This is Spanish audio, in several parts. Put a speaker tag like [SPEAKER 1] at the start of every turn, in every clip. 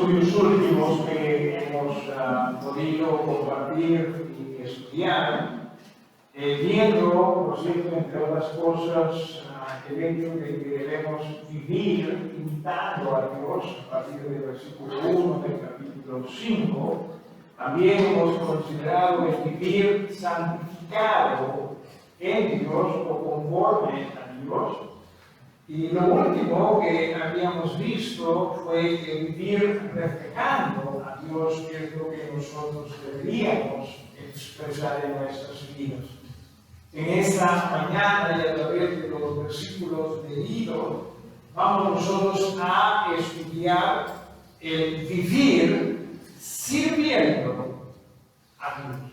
[SPEAKER 1] estudios últimos que hemos podido compartir y estudiar, viendo, por cierto, entre otras cosas, el hecho de que debemos vivir imitando a Dios a partir del versículo 1 del capítulo 5, también hemos considerado el vivir santificado en Dios o conforme a Dios. Y lo último que habíamos visto fue que vivir reflejando a Dios es lo que nosotros deberíamos expresar en nuestras vidas. En esta mañana y a través de los versículos leídos, vamos nosotros a estudiar el vivir sirviendo a Dios.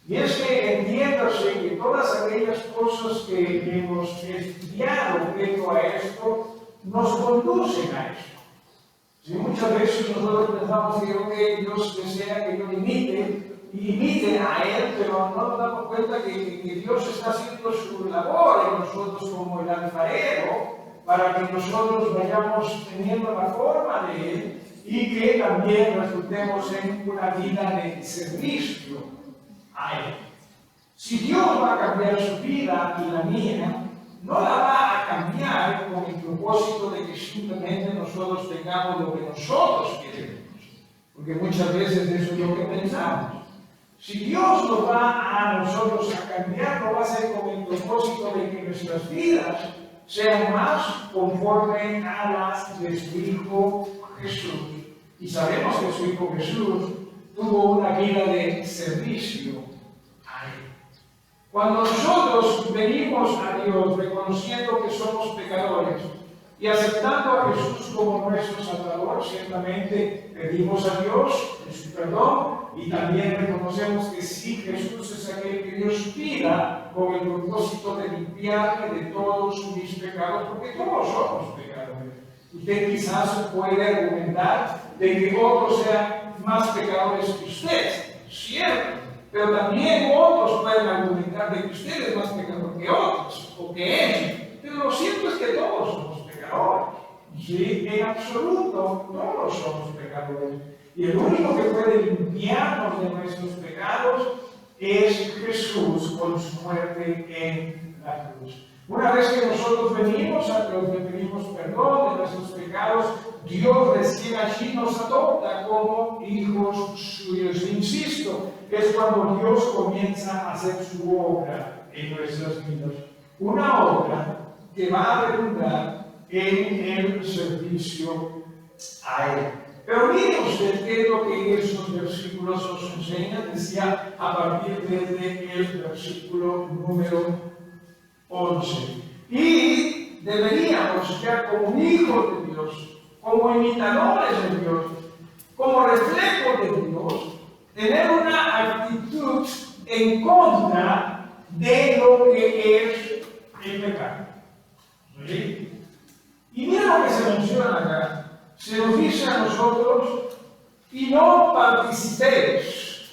[SPEAKER 1] Y es que entiéndase que todas aquellas cosas que hemos estudiado respecto a esto nos conducen a esto. Si muchas veces nosotros pensamos que Dios desea que yo imite a Él, pero no nos damos cuenta que Dios está haciendo su labor en nosotros como el alfarero, para que nosotros vayamos teniendo la forma de Él y que también resultemos en una vida de servicio a Él. Si Dios va a cambiar su vida y la mía, no la va a cambiar con el propósito de que simplemente nosotros tengamos lo que nosotros queremos, porque muchas veces eso es lo que pensamos. Si Dios nos va a nosotros a cambiar, no va a ser con el propósito de que nuestras vidas sean más conforme a las de su Hijo Jesús. Y sabemos que su Hijo Jesús tuvo una vida de servicio a Él. Cuando nosotros venimos a Dios reconociendo que somos pecadores y aceptando a Jesús como nuestro Salvador, ciertamente pedimos a Dios su perdón y también reconocemos que sí, Jesús es aquel que Dios pida con el propósito de limpiarme de todos mis pecados, porque todos somos pecadores. Usted quizás puede argumentar de que otros sean más pecadores que usted, cierto, pero también otros pueden argumentar de que usted es más pecador que otros o que ellos. Pero lo cierto es que todos somos pecadores. Sí, en absoluto, todos somos pecadores. Y el único que puede limpiarnos de nuestros pecados es Jesús con su muerte en la cruz. Una vez que nosotros venimos a Dios, le pedimos perdón de nuestros pecados, Dios recién allí nos adopta como hijos suyos. Insisto, es cuando Dios comienza a hacer su obra en nuestras vidas. Una obra que va a redundar en el servicio a Él. Pero mire usted qué es lo que esos versículos nos enseñan, decía a partir desde el versículo número 11. Y deberíamos ya como hijos de Dios, como imitadores de Dios, como reflejo de Dios, tener una actitud en contra de lo que es el pecado. ¿Sí? Y mira lo que se menciona acá. Se nos dice a nosotros, y no participéis.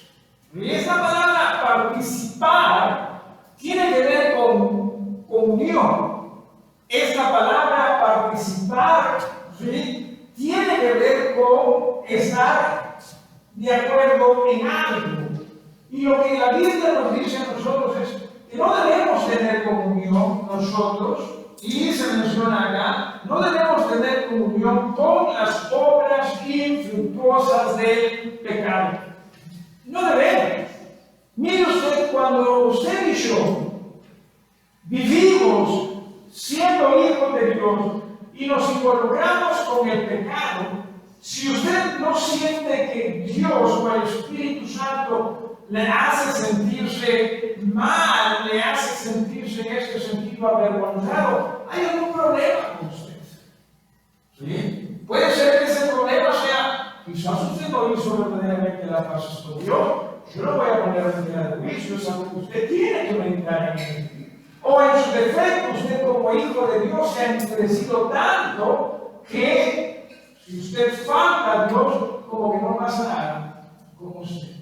[SPEAKER 1] Y esta palabra participar tiene que ver con comunión. Esta palabra participar, ¿sí?, tiene que ver con estar de acuerdo en algo. Y lo que la Biblia nos dice a nosotros es que no debemos tener comunión nosotros, y se menciona acá, no debemos tener comunión con las obras infructuosas del pecado. No debemos. Mire usted, cuando usted y yo vivimos siendo hijos de Dios y nos involucramos con el pecado, si usted no siente que Dios o el Espíritu Santo le hace sentirse mal, le hace sentirse en este sentido avergonzado, hay algún problema con usted. ¿Sí? Puede ser que ese problema sea, quizás usted no hizo verdaderamente las paces con Dios. Yo no voy a poner en tela de juicio, es algo que usted tiene que meditar en él. O en su defecto, usted como hijo de Dios se ha endurecido tanto que si usted falta a Dios, como que no pasa nada con usted.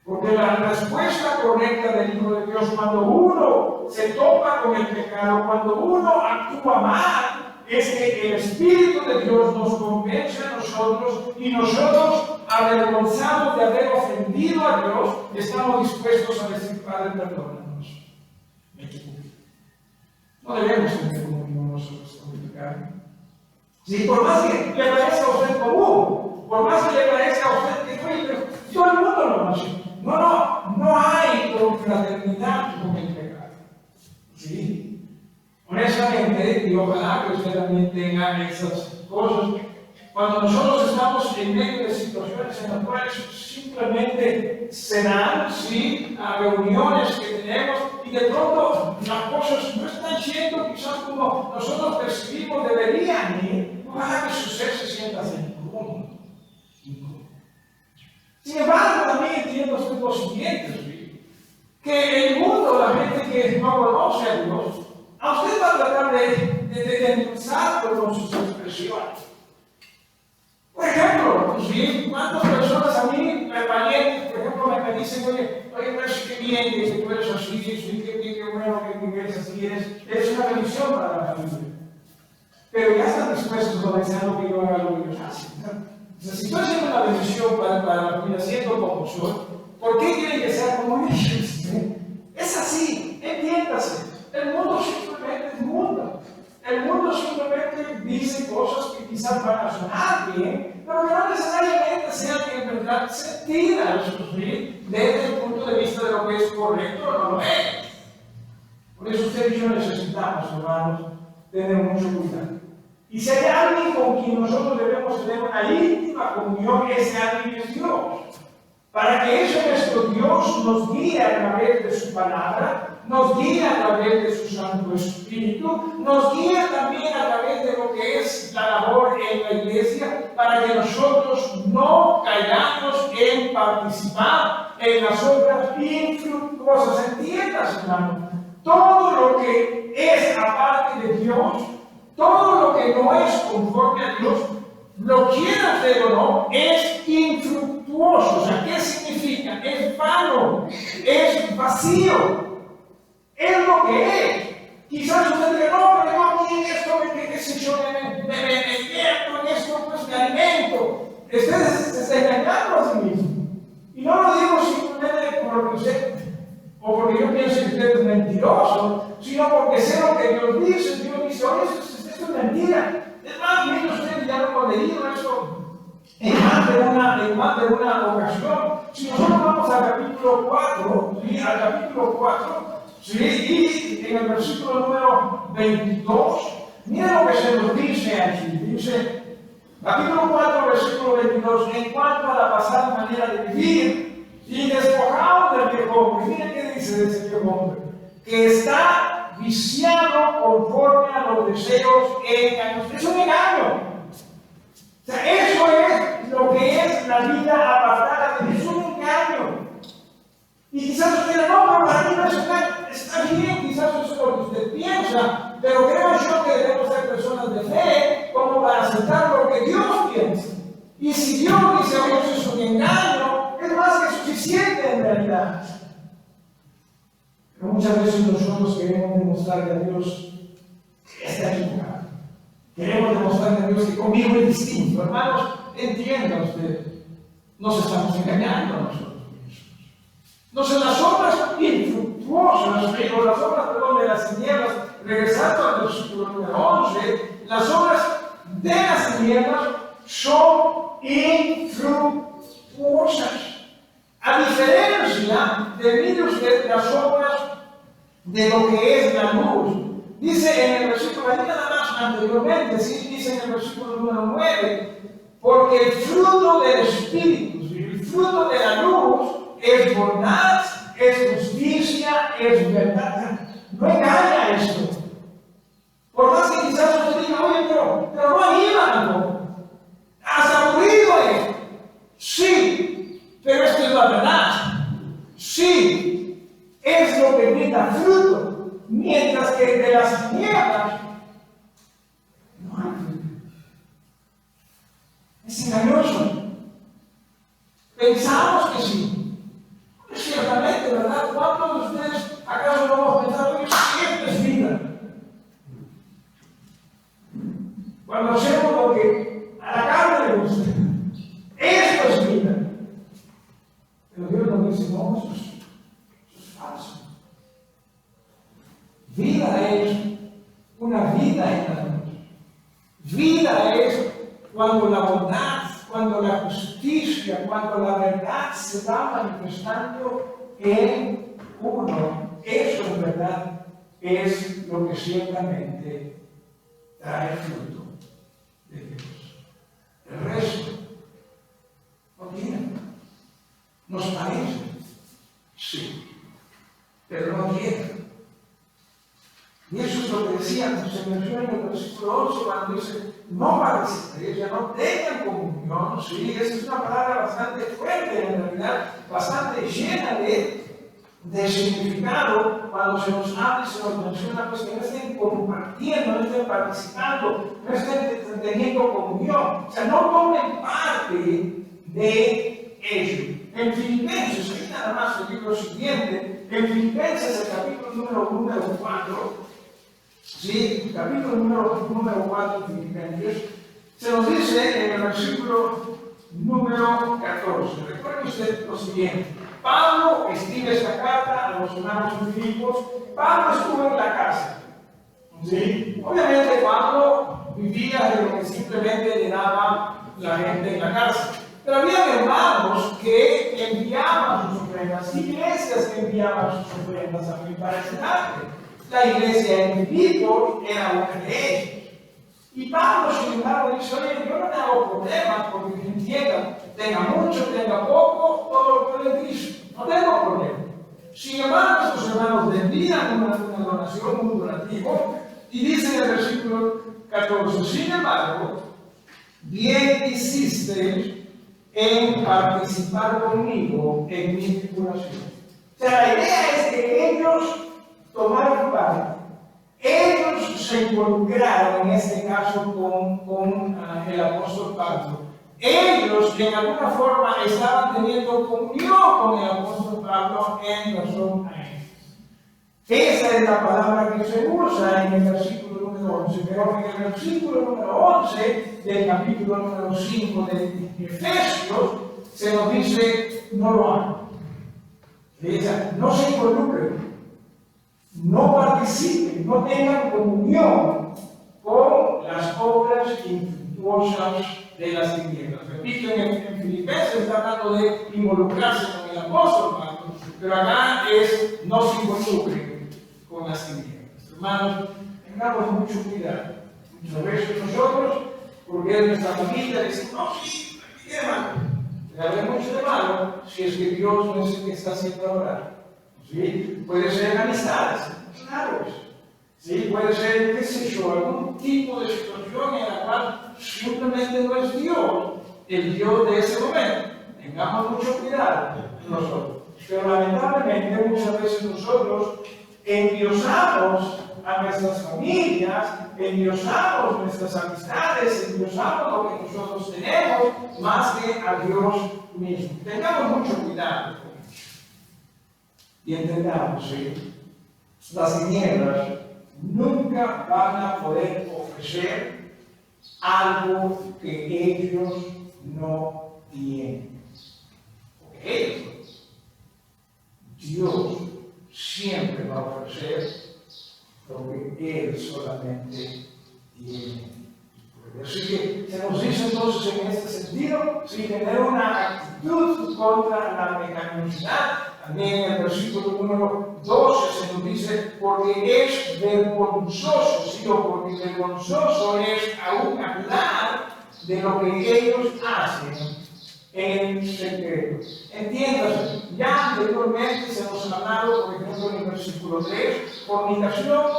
[SPEAKER 1] Porque la respuesta correcta del Hijo de Dios, cuando uno se topa con el pecado, cuando uno actúa mal, es que el Espíritu de Dios nos convence a nosotros nosotros y nosotros, avergonzados de haber ofendido a Dios, estamos dispuestos a decir, Padre, perdónanos. Me equivoqué. No debemos tener como nosotros con el pecado. Sí, por más que le parezca a usted común, por más que le parezca a usted que oye, pero todo el mundo lo hace. No hay confraternidad con el pecado. ¿Sí? Honestamente, y ojalá que usted también tenga esas cosas, cuando nosotros estamos en medio de situaciones en las cuales simplemente se dan, ¿sí?, a reuniones que tenemos y de pronto las cosas no están yendo quizás como nosotros percibimos deberían ir, ojalá que usted se sienta incómodo. Sin embargo, también entiendo usted lo siguiente, ¿sí?, que el mundo, la gente que no conoce a Dios, a usted va a tratar de endulzarlo con sus expresiones. Por ejemplo, ¿sí?, ¿cuántas personas a mí, valientes, por ejemplo, me dicen, oye, pero sí que bien que tú eres así, sí, qué bueno que eres así, eres una bendición para la familia. Pero ya están dispuestos a desear que yo haga lo que ellos hacen, ¿no? O sea, si estoy haciendo una bendición para la familia, siendo como soy, ¿por qué quieren que sea como ellos? Es así, entiéndase. El mundo simplemente es mundo. El mundo simplemente dice cosas que quizás van a sonar bien, pero que no necesariamente sean en verdad sentidas, ¿sí?, desde el punto de vista de lo que es correcto o no lo es. Por eso usted y yo necesitamos, hermanos, tener mucho cuidado. Y si hay alguien con quien nosotros debemos tener una íntima comunión, ese alguien es Dios. Para que ese nuestro Dios nos guíe a través de su palabra, nos guíe a través de su Santo Espíritu, nos guíe también a través de lo que es la labor en la iglesia, para que nosotros no caigamos en participar en las obras infructuosas. Entiendas, hermano, todo lo que es aparte de Dios, todo lo que no es conforme a Dios, lo quiera usted o no, es infructuoso. O sea, ¿qué significa? Es vano, es vacío, es lo que es. Quizás usted diga, no, pero yo aquí en esto, qué sé yo, me divierto, en esto pues me alimento. Usted se está engañando a sí mismo. Y no lo digo simplemente porque usted, o porque yo pienso que usted es mentiroso, sino porque sé lo que Dios dice. Dios dice, oye, esto es mentira. Es más, bien usted ya lo hemos leído esto en más de una ocasión. Si nosotros vamos al capítulo 4, ¿sí?, al capítulo 4, ¿sí?, y en el versículo número 22, mira lo que se nos dice aquí. Dice, capítulo 4, versículo 22, en cuanto a la pasada manera de vivir, y despojados del viejo hombre. Mira qué dice de ese viejo hombre, que está viciado conforme a los deseos engañosos. Es un engaño. O sea, eso es lo que es la vida apartada de Dios. Es un engaño. Y quizás usted diga, no, pero para mí no es un engaño. Está bien, quizás eso es lo que usted piensa, pero creo yo que debemos ser personas de fe como para aceptar lo que Dios piensa. Y si Dios dice, oye, eso es un engaño, es más que suficiente en realidad. Pero muchas veces nosotros queremos demostrarle a Dios que está equivocado. Queremos demostrarle a Dios que conmigo es distinto. Hermanos, entienda usted, nos estamos engañando a nosotros mismos. No son las obras infructuosas, o las obras, perdón, de las tinieblas, regresando al versículo número 11, las obras de las tinieblas son infructuosas. A diferencia de, mire usted, las obras de lo que es la luz. Dice en el versículo, ahí nada más anteriormente, ¿sí?, dice en el versículo número 9, porque el fruto del Espíritu, el fruto de la luz, es bondad, es justicia, es verdad. No engaña esto. Por más que quizás usted diga, oye, pero no anima, hasta aburrido es. Sí, pero esto es la verdad. Sí, es lo que brinda fruto, mientras que de las tinieblas no hay fruto. Es engañoso. Pensamos que sí. Ciertamente, ¿verdad? ¿Cuántos de ustedes acaso no hemos pensado que esto es vida? Cuando hacemos lo que a la carne le gusta. cuando la bondad, cuando la justicia, cuando la verdad se va manifestando en uno. Eso en verdad es lo que ciertamente trae fruto de Dios. El resto no tiene. Nos parece, sí, pero no tiene. Y eso es lo que decía, se menciona en el versículo 11, cuando dice, no participéis, ya no tengan comunión, sí, esa es una palabra bastante fuerte, en realidad, bastante llena de significado, cuando se nos habla y se nos menciona, pues que no estén compartiendo, no estén participando, no estén teniendo comunión, o sea, no tomen parte de ello. En Filipenses, ahí nada más el libro siguiente, en Filipenses, el capítulo número 4, ¿sí? Capítulo número 4 de Filipenses, se nos dice en el versículo número 14. Recuerde usted lo siguiente. Pablo escribe esta carta a los hermanos en Filipos. Pablo estuvo en la cárcel. ¿Sí? Obviamente Pablo vivía de lo que simplemente le daba la gente en la cárcel. Pero había hermanos que enviaban sus ofrendas, iglesias que enviaban sus ofrendas a mí para ayudarle. La iglesia en Filipos era una de ellas. Y Pablo, sin embargo, dice, oye, yo no te hago problemas porque me entiendan, tenga mucho, tenga poco, todo lo puede en Cristo. No tengo problema. Sin embargo, estos hermanos le envían una donación, un donativo, y dice en el versículo 14, sin embargo, bien hiciste en participar conmigo en mi tribulación. O sea, la idea es que ellos tomaron parte. Ellos se involucraron en este caso con el apóstol Pablo. Ellos en alguna forma estaban teniendo comunión con el apóstol Pablo en razón a él. Esa es la palabra que se usa en el versículo número 11, pero en el versículo número 11 del capítulo número 5 de Efesios se nos dice, no lo hagan. No se involucren, no participen, no tengan comunión con las obras infructuosas de las tinieblas. Repito, en Filipenses está hablando de involucrarse con el apóstol Pablo, pero acá es no se involucren con las tinieblas. Hermanos, tengamos mucho cuidado. Muchas veces nosotros, porque es nuestra familia, decimos, no, sí, ¿qué malo? Le habrá mucho de malo si es que Dios no es el que está haciendo ahora. ¿Sí? Puede ser amistades, claro. ¿Sí? Puede ser, qué sé yo, algún tipo de situación en la cual simplemente no es Dios, el Dios de ese momento. Tengamos mucho cuidado nosotros. Pero lamentablemente muchas veces nosotros endiosamos a nuestras familias, endiosamos nuestras amistades, endiosamos lo que nosotros tenemos más que a Dios mismo. Tengamos mucho cuidado con eso. Y entendamos, ¿sí? Las tinieblas nunca van a poder ofrecer algo que ellos no tienen. Porque Dios siempre va a ofrecer lo que Él solamente tiene. Así que se nos dice entonces en este sentido, sin tener una actitud contra la pecaminosidad. También en el versículo número 12 se nos dice, porque es vergonzoso, ¿sí? O porque vergonzoso es aún hablar de lo que ellos hacen en secreto. Entiéndase, ya anteriormente se nos ha hablado, por ejemplo, en el versículo 3, fornicación,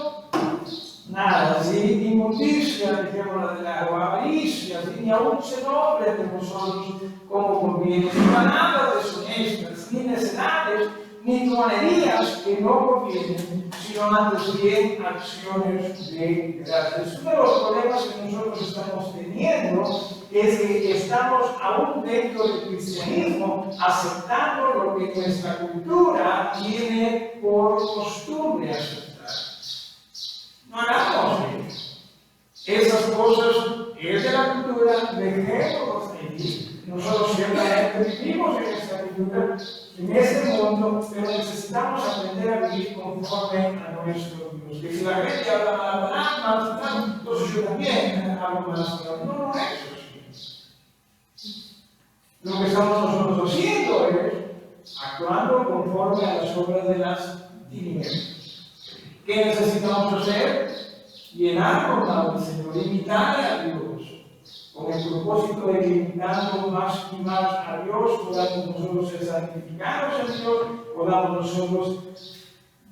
[SPEAKER 1] nada, ¿sí? Inmundicia, dejémosla de lado, avaricia, ¿sí? Ni aún se nombre de nosotros como conviene, ni palabras deshonestas, ni necedades, ni truanerías que no convienen, sino antes bien acciones de gracias. Uno de los problemas que nosotros estamos teniendo es que estamos aún dentro del cristianismo aceptando lo que nuestra cultura tiene por costumbre aceptar. No hagamos eso. Esas cosas es de la cultura, dejémonos allí. Nosotros siempre vivimos en esta cultura, en este mundo, pero necesitamos aprender a vivir conforme a nuestro Dios. Que si la gente habla mal, entonces yo también hablo mal. No, no es así. Lo que estamos nosotros haciendo es actuando conforme a las obras de las tinieblas. ¿Qué necesitamos hacer? Llenar con la del Señor, imitar a Dios, con el propósito de que imitando más y más a Dios podamos nosotros ser santificados en Dios, podamos nosotros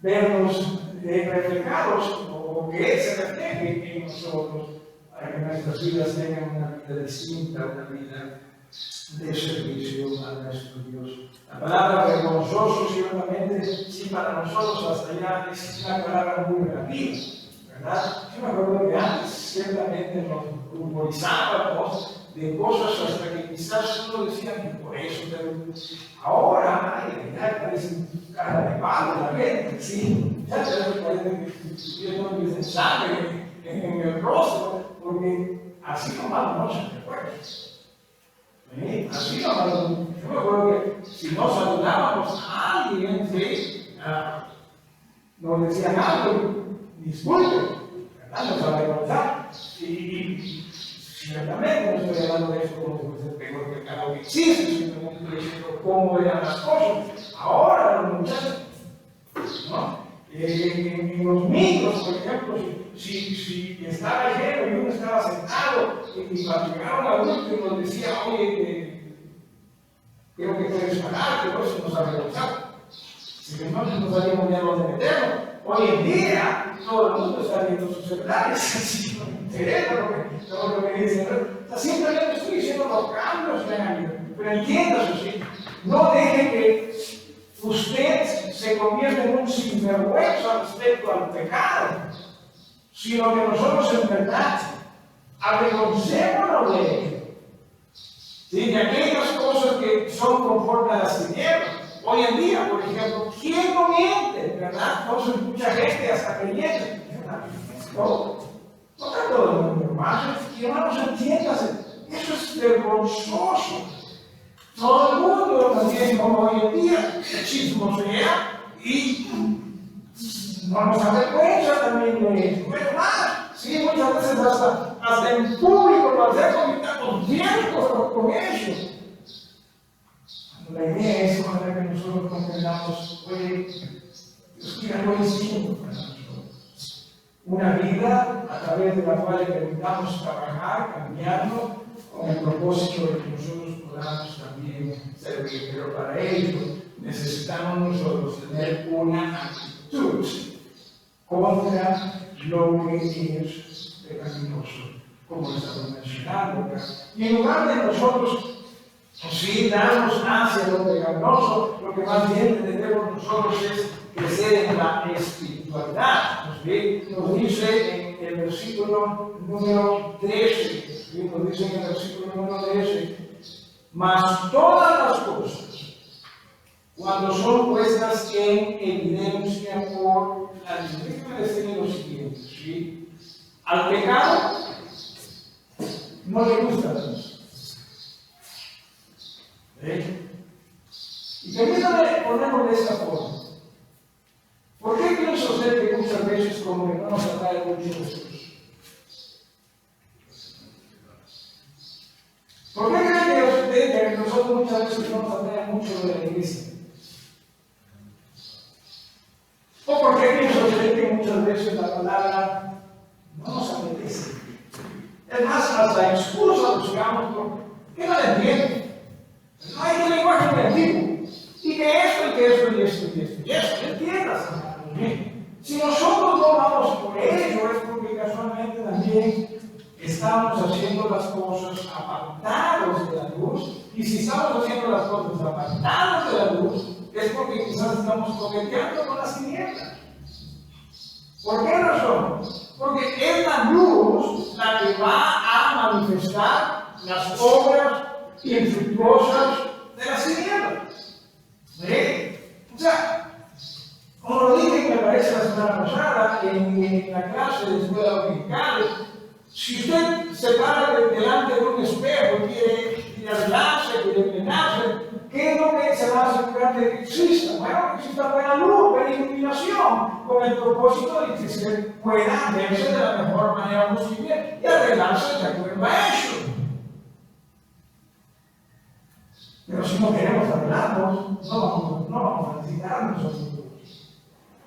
[SPEAKER 1] vernos reflejados o que Él se refleje en nosotros para que nuestras vidas tengan una vida distinta, una vida de servicio a nuestro Dios. La palabra vergonzoso, ciertamente, sí, para nosotros hasta allá es una palabra muy relativa, ¿verdad? Yo me acuerdo que antes ciertamente nos rumorizábamos de cosas hasta que quizás uno decía que por eso, pero ahora, ya parece cara de palo la gente, ¿sí? Ya parece que yo no me sangre en el rostro, porque así nomás no se recuerda. Así nomás, yo me acuerdo que si no saludábamos a alguien, ¿sí? Nos decían algo, disculpe, ¿verdad? Nos avergonzamos. Y ciertamente no estoy hablando de eso como el peor pecado que existe, simplemente estoy diciendo cómo eran las cosas. Ahora los muchachos, ¿no? En los micros, por ejemplo, si estaba lleno y uno estaba sentado y cuando llegaron a uno que nos decía, oye, creo que puedes parar, que no se nos avergonzaba. Si entonces no sabíamos ya dónde meternos. Hoy en día todo el mundo está viendo sus celulares, así no me interesa todo lo que dicen. Simplemente estoy diciendo los cambios que han habido. Pero entiéndase, ¿sí? No deje que usted se convierta en un sinvergüenza respecto al pecado, sino que nosotros en verdad avergoncémonos de ello. ¿Sí? De aquellas cosas que son conforme a las tinieblas. Hoy en día, por ejemplo, ¿quién no miente? ¿Verdad? Entonces mucha gente hasta creyente. No está todo el mundo, hermanos. Y hermanos, entiéndase, eso es vergonzoso. Todo el mundo también, como hoy en día, chismosea y no nos avergüenza también de eso. Pero más, sí, muchas veces hasta en público lo hacemos y estamos bien con eso. La idea es para que nosotros comprendamos, oye, Dios quiere algo distinto para nosotros. Una vida a través de la cual le permitamos trabajar, cambiarnos, con el propósito de que nosotros podamos también servir. Pero para ello necesitamos nosotros tener una actitud contra lo que es pecaminoso, como lo estamos mencionando acá. Y en lugar de nosotros sí, darnos hacia lo pecaminoso, lo que más bien debemos nosotros es crecer en la espiritualidad. Nos dice en el versículo número 13, ¿sí? Nos dice en el versículo número 13, mas todas las cosas, cuando son puestas en evidencia por la Escritura, decimos lo siguiente, ¿sí? Al pecado no le gusta a Dios. Y permítame ponerlo de esta forma. ¿Por qué piensa usted que muchas veces como que no nos atrae mucho Jesús? ¿Por qué cree usted que nosotros muchas veces no nos atrae mucho de la iglesia? ¿O por qué piensa usted que muchas veces la palabra no nos apetece? Es más, hasta excusa buscamos porque no la entiende. No hay un lenguaje negativo. Y que esto, y que esto, y esto, y esto, y esto. ¿Entiendas? Si nosotros no vamos por ello, es porque casualmente también estamos haciendo las cosas apartados de la luz. Y si estamos haciendo las cosas apartados de la luz, es porque quizás estamos coqueteando con las tinieblas. ¿Por qué razón? Porque es la luz la que va a manifestar las obras infructuosas de las tinieblas. ¿Sí? O sea, como lo dije, me parece la semana pasada, en la clase de escuela dominical, si usted se para delante de un espejo y quiere arreglarse, quiere peinarse, ¿qué es lo que se va a asegurar de que exista? Bueno, que exista buena luz, buena iluminación, con el propósito de que se pueda verse de la mejor manera posible y arreglarse de acuerdo a eso. no queremos arreglarnos, no vamos a necesitarnos nosotros.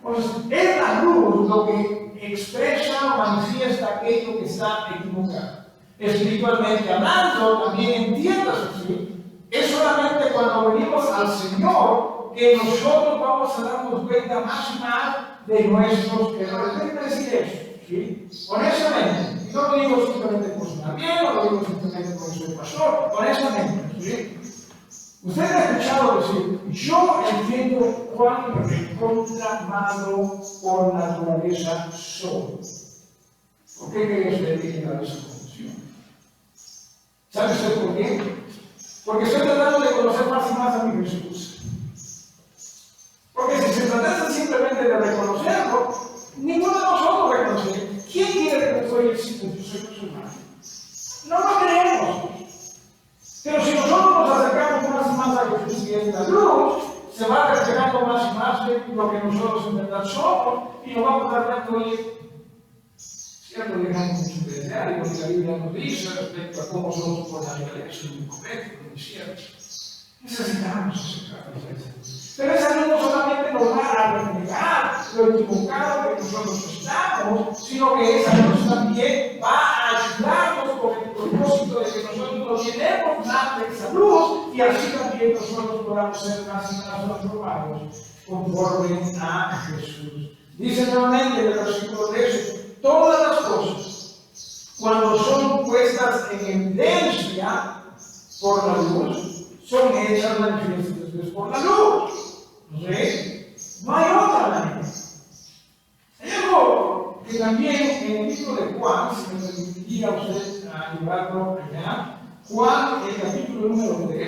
[SPEAKER 1] Pues es la luz lo que expresa o manifiesta aquello que está equivocado. Espiritualmente hablando, también entiendas así, es solamente cuando venimos al Señor que nosotros vamos a darnos cuenta más y más de nuestros errores. Déjenme decir eso, ¿sí? Honestamente, y no lo digo simplemente por sonar bien, no lo digo simplemente porque soy pastor, honestamente, ¿sí? Usted ha escuchado decir, yo entiendo cuán recontra malo por naturaleza soy. ¿Por qué cree usted que llega a esa conclusión? ¿Sabe usted por qué? Porque estoy tratando de conocer más y más a mi Jesús. Porque si se tratase simplemente de reconocerlo, ninguno de nosotros reconoce. ¿Quién quiere que soy el Señor? Yo soy musulmán. No lo creemos. Pero si nosotros nos acercamos más y más a Jesús y es la luz, se va reflejando más y más de lo que nosotros en verdad somos y nos vamos a dar cuenta, oye, cierto, dejamos mucho de desear y lo que la Biblia nos dice respecto a cómo somos por naturaleza, es incorrecto, no es cierto. Necesitamos acercarnos a Jesús. Pero esa luz no solamente nos va a reflejar lo equivocado que nosotros estamos, sino que esa luz también va a ayudarnos con el propósito de que nosotros nos llenemos más de esa luz y así también nosotros podamos ser más y más transformados conforme a Jesús. Dice nuevamente en el versículo 13, todas las cosas, cuando son puestas en evidencia por la luz, son hechas manifiestas por la luz. ¿Sí? No hay otra manera. Hay algo que también en el libro de Juan, si me permitiría usted llevarlo allá, Juan, el capítulo número 3.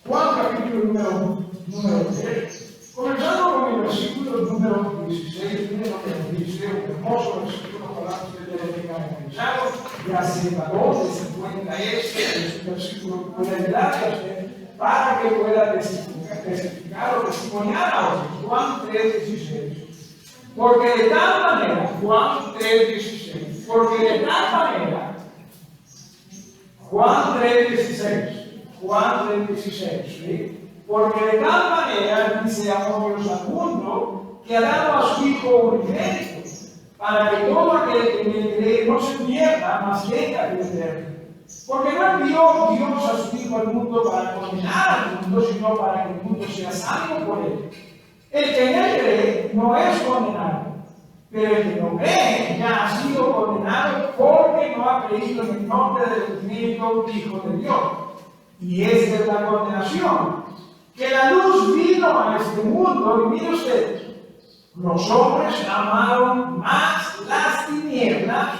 [SPEAKER 1] Juan, capítulo número 3. Comenzando con el versículo número 16, miren lo que nos dice, un hermoso versículo, ojalá usted ya lo tenga memorizado, ya sepa dónde se encuentra este versículo que puede ayudarle a usted para que pueda testificar o testimoniar a otros. Juan 3:16. Porque de tal manera, Juan 3:16, porque de tal manera, Juan 3:16, ¿sí? Porque de tal manera dice amor Dios al mundo que ha dado a su Hijo unigénito, para que todo aquel que en él cree no se pierda, mas tenga vida eterna. Porque no envió Dios a su Hijo al mundo para condenar al mundo, sino para que el mundo sea salvo por él. El que en él cree no es condenado, pero el que no cree ya ha sido condenado porque no ha creído en el nombre del unigénito Hijo de Dios. Y esta es la condenación, que la luz vino a este mundo, y mire usted, los hombres amaron más las tinieblas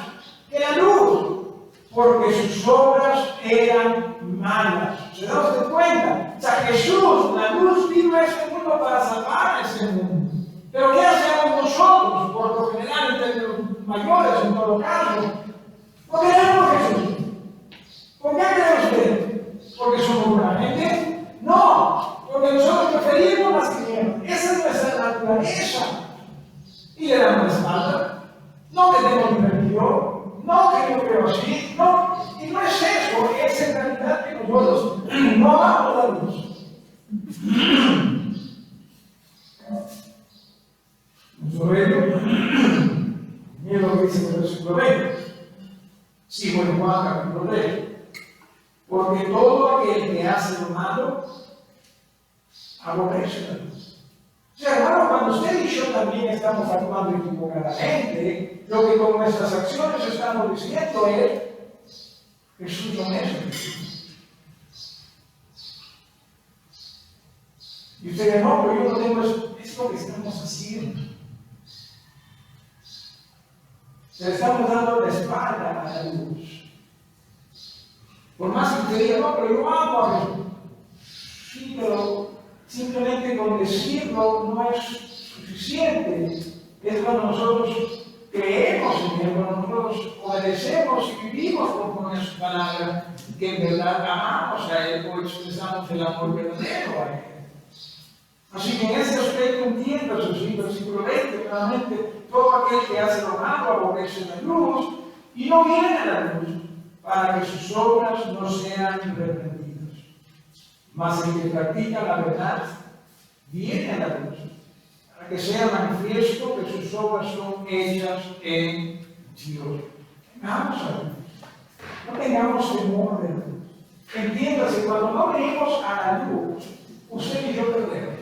[SPEAKER 1] que la luz, porque sus obras eran malas. ¿Se da usted cuenta? O sea, Jesús, la luz vino a este mundo para salvar a ese mundo. Pero ¿qué hacemos nosotros? Por lo general, en términos mayores, en todo caso, no queremos a Jesús. ¿Por qué cree usted? ¿Porque somos buena gente? No, porque nosotros preferimos las tinieblas. Esa es nuestra naturaleza. Y le damos la espalda. No tenemos religión. No, que yo creo así. No, y no es eso. Es en realidad que nosotros no amamos la luz. Miren lo que dice el versículo 20. Sigo en Juan capítulo 3. Porque todo aquel que hace lo malo, aborrece la luz. O sea, hermano, cuando usted y yo también estamos actuando equivocadamente, lo que con nuestras acciones estamos diciendo es: Jesús no es Jesús. Y usted dice: no, pero yo no tengo eso. Es lo que estamos haciendo. Le estamos dando la espalda a la luz. Por más que usted diga: no, pero yo amo a Jesús. Sí, pero simplemente con decirlo no es suficiente. Es cuando nosotros creemos en Él, cuando nosotros obedecemos y vivimos conforme a su palabra, que en verdad amamos a Él o expresamos el amor verdadero a Él. Así que en ese aspecto entiendo su versículo 20, nuevamente, todo aquel que hace lo malo aborrece la luz y no viene a la luz para que sus obras no sean reprendidas. Mas el que practica la verdad viene a la luz, para que sea manifiesto que sus obras son hechas en Dios. Vamos a ver. No tengamos temor de la luz. Entiéndase, cuando no venimos a la luz, usted y yo perdemos.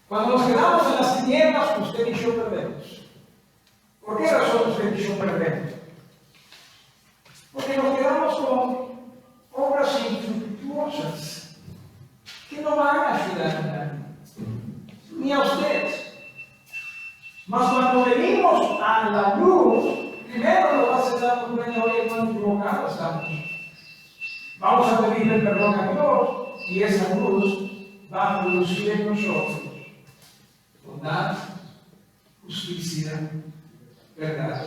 [SPEAKER 1] Cuando nos quedamos en las tinieblas, usted y yo perdemos. ¿Por qué razón usted y yo perdemos? Porque nos quedamos con obras infructuosas que no van a ayudar a nadie, ni a usted. Mas cuando venimos a la luz, primero nos vas a dar cuenta, oye, cuán equivocados estamos. Vamos a pedirle perdón a Dios y esa luz va a producir en nosotros bondad, justicia, verdad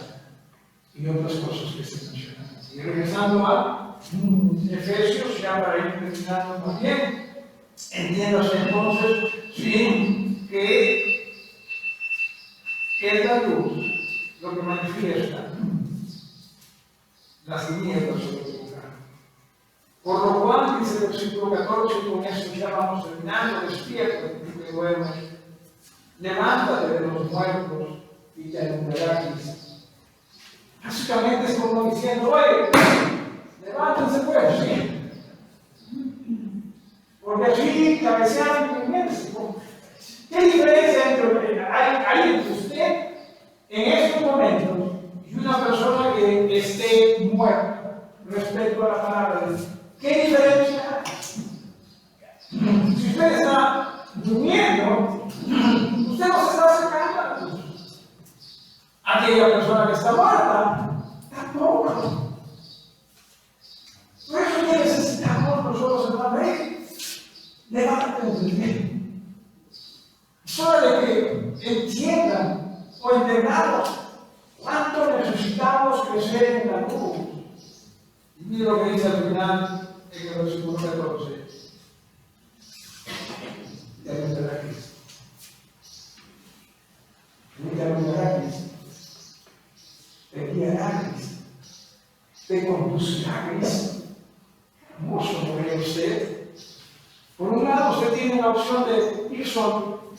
[SPEAKER 1] y otras cosas que se mencionan. Y regresando a Efesios, ya para ir terminando también, entiéndase entonces, sí, que es la luz lo que manifiesta las tinieblas sobre el lugar. Por lo cual, dice el versículo 14, con eso ya vamos terminando, despierta, que duermes, levántate de los muertos y te alumbrará Cristo. Básicamente es como diciendo, oye, levántense pues, ¿sí? Porque allí cabecean inmenso. ¿Qué diferencia hay entre usted en estos momentos y una persona que esté muerta respecto a la palabra de Dios? ¿Qué diferencia hay? Si usted está durmiendo, usted no se está acercando a la luz. Aquella persona que está muerta, tampoco. Por eso que necesitamos nosotros, hermanos, levántense. Solo de que entiendan o entendamos cuánto necesitamos crecer en la luz. Y mira lo que dice al final en el versículo 14. Te alumbrará Cristo. Te alumbrará Cristo. Te guiará Cristo. Te conducirá Cristo. Hermoso, ¿no ve usted? Por un lado, usted tiene la opción de ir solo,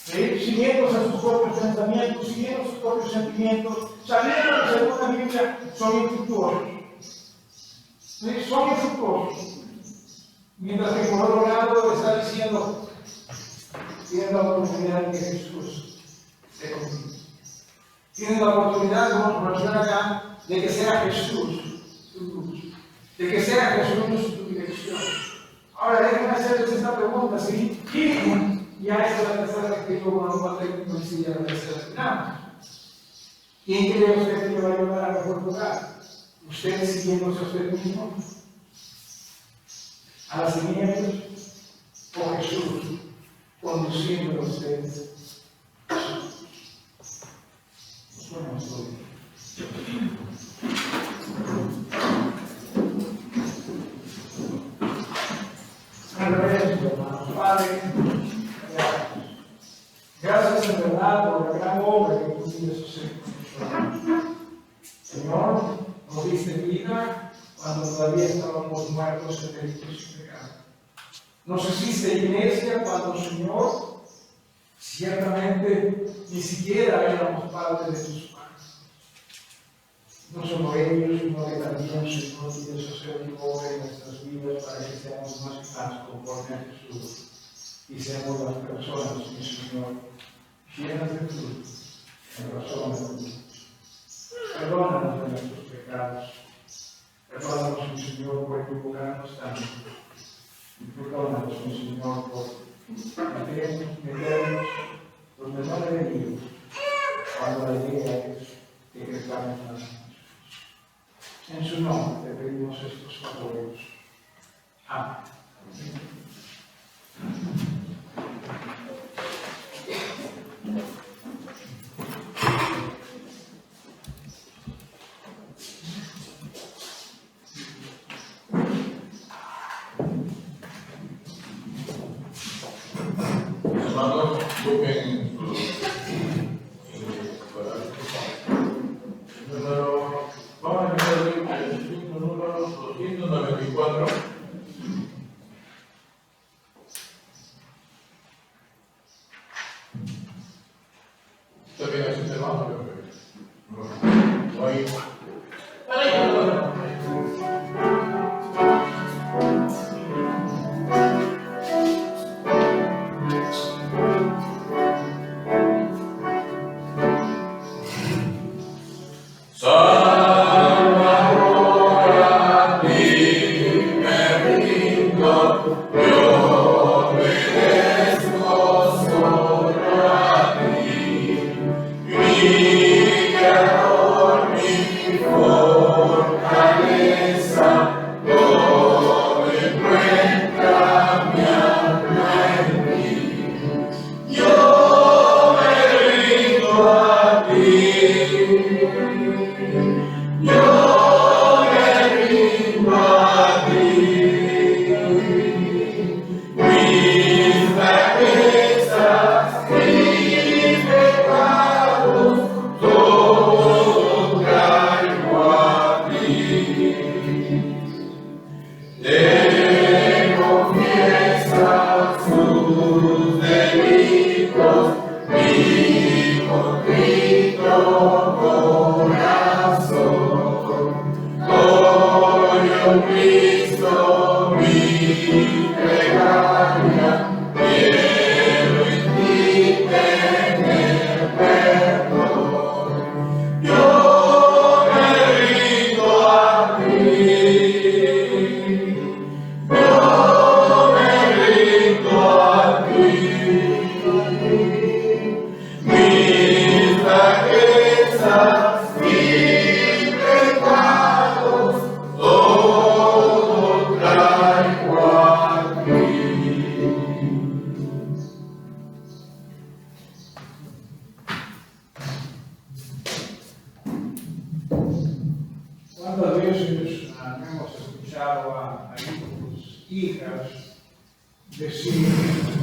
[SPEAKER 1] siguiendo sus propios pensamientos, siguiendo sus propios sentimientos, sabiendo que según la Biblia son infructuosos. ¿Sí? Son infructuosos. Mientras que por otro lado está diciendo, tiene la oportunidad de que Jesús esté contigo. Tiene la oportunidad, como nos menciona acá, de que sea Jesús tu luz, de que sea Jesús tu dirección. Ahora déjenme hacerles esta pregunta, ¿sí? Ya esta es la tercera vez que yo con un técnico y si ya la tercera terminamos. ¿Quién cree usted que le va a llevar a mejor lugar? ¿Usted siguiéndose a usted mismo? ¿A las tinieblas? ¿O Jesús conduciendo a ustedes? Padre, gracias en verdad por la gran obra que tú tienes hacer con nosotros. Señor, nos diste vida cuando todavía estábamos muertos en delitos y pecados. Nos hiciste iglesia cuando, Señor, ciertamente ni siquiera éramos parte de tus padres. No solo ellos, sino que también, Señor, quieres hacer tu obra en nuestras vidas para que seamos más y más conforme a Jesús y seamos las personas, mi Señor, llenas de fruto, en razón de tu. Perdónanos de nuestros pecados. Perdónanos, mi Señor, por equivocarnos tanto. Y perdónanos, mi Señor, por meternos donde no deberíamos, cuando la idea es que crezcamos más. En su nombre te pedimos estos favores. Amén.
[SPEAKER 2] Hermanos, busquen
[SPEAKER 1] ¿Cuántas veces hemos escuchado a hijos, hijas, decir,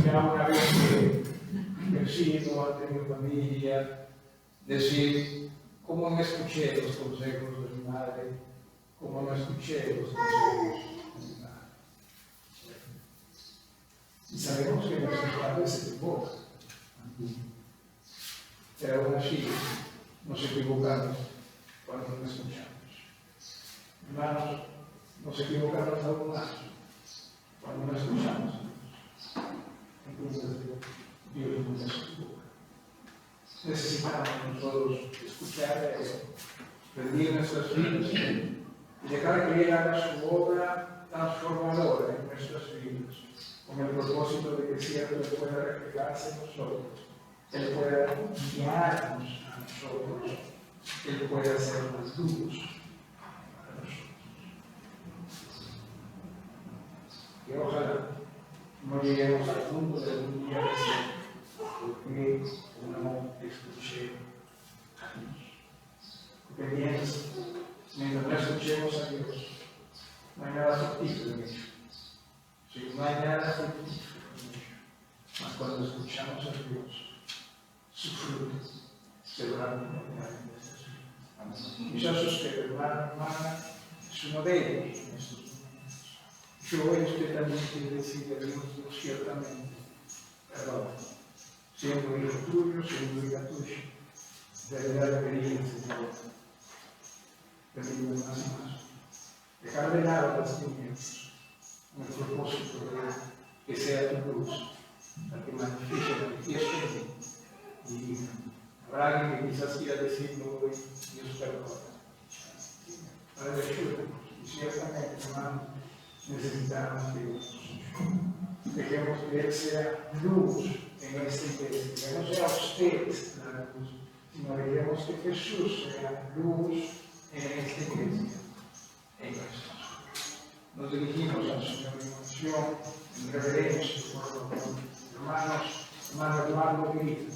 [SPEAKER 1] ya una vez que crecido, han tenido familia, decir, ¿cómo no escuché los consejos de mi madre? ¿Cómo no escuché los consejos de mi madre? Y sabemos que nuestros padres se equivocan, pero aún así nos equivocamos cuando no escuchamos. Hermanos, nos equivocamos aún más cuando no escuchamos. Entonces, Dios no nos equivoca. Necesitamos nosotros escuchar a Él, rendir nuestras vidas y dejar que Él haga su obra transformadora en nuestras vidas, con el propósito de que cierto Él pueda reflejarse en nosotros, Él pueda guiarnos a nosotros, Él pueda hacer más luz. Que ojalá no lleguemos al punto de un día decir, porque no escuché a Dios. Porque mientras no escuchemos a Dios, no hay nada fructífero en ello. Sí, no hay nada fructífero en ello. Mas cuando escuchamos a Dios, su fruto se va a multiplicar en nuestras vidas. Quizás usted, hermano, hermana, es uno de ellos en estos momentos. Yo y usted también quiere decir a Dios, ciertamente, perdón, siendo hijo tuyo, siendo hija tuya, de verdad quería, Señor, pedirme más y más. Dejar de lado las tinieblas, con el propósito de que sea tu luz, la que manifieste en mí. Y habrá alguien que quizás quiera decirlo hoy, Dios perdona. Padre, ayúdanos, y ciertamente, hermano, necesitamos que Dios dejemos que Él sea luz en esta iglesia, que no sea usted la luz, sino dejemos que Jesús sea luz en esta iglesia, en nosotros. Nos dirigimos al Señor en oración, en reverencia, por favor. Hermanos, Eduardo querido.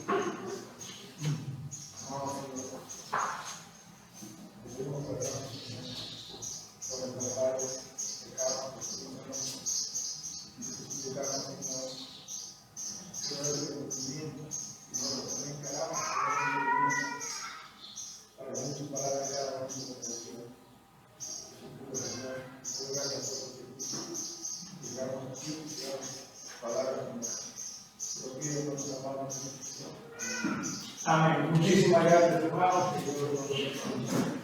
[SPEAKER 1] Amén. Muchísimas gracias, hermanos. Que Dios los bendiga.